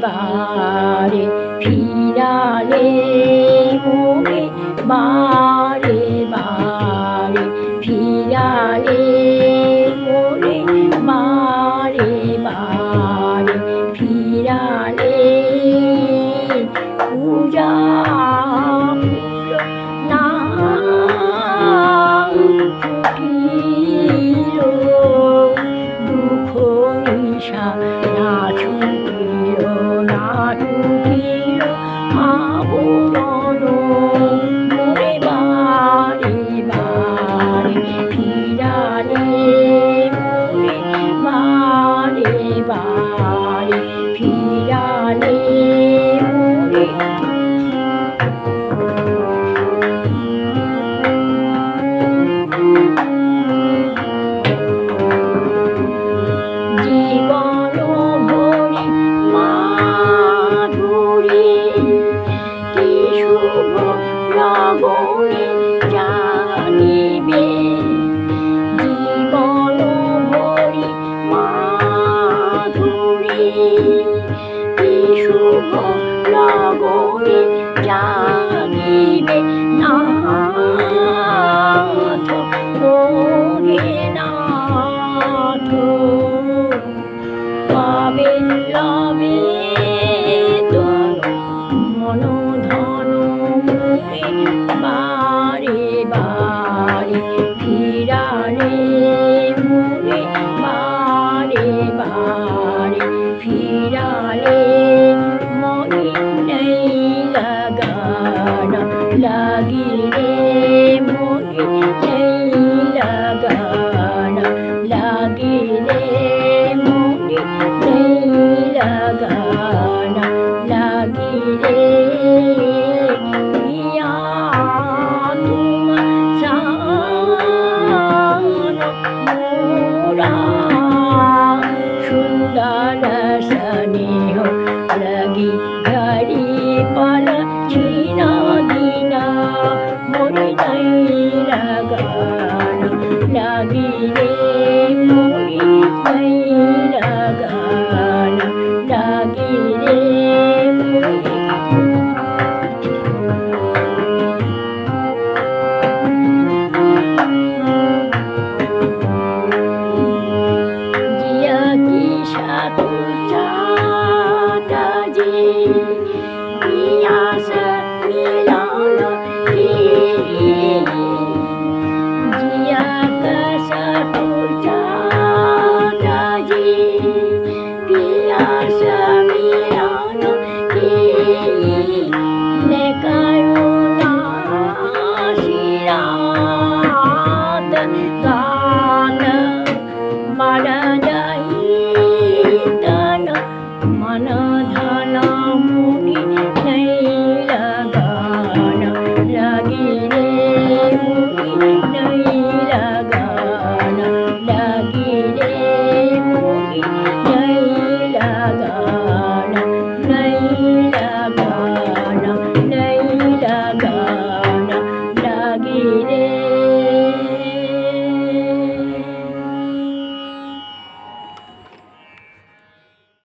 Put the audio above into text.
বারে ফিরালে মোরে বারে বারে ফিরালে মোরে বারে বারে ফিরালে পূজা না ফুটিল দুঃখ নিশা না ছুটিল না টুটিল আবরণ মোরে বারে বারে ফিরালে মোরে বারে বারে ফিরালে মোরে জীবন ভরি মাধুরী কি শুভ লগনে জানিবে জীবন ভরি মাধুরী কি শুভ লগনে জানিবে নাথ ওহে নাথ পাবে লবে মন ধন মোরে বারে বারে ফিরালে মোরে বারে বারে ফিরালে মনে নেই লাগানা লাগিলে মনে নেই লাগানা লাগিলে মনে নেই লাগানা লাগিলে প্রিয়া তোমার সান মোরা সুন্দর স্নেহ লাগি ঘড়ি পাল ছিনা দিনা মনে নাই লাগানা লাগিলে মনে নাই লাগানা লাগিলে মনে জিয়া কি সাধু চাঁদাজি পিয়াস মিলন জিয়া কা সাধু চাঁদাজি পিয়াস মিলন নে করুণা শিরাত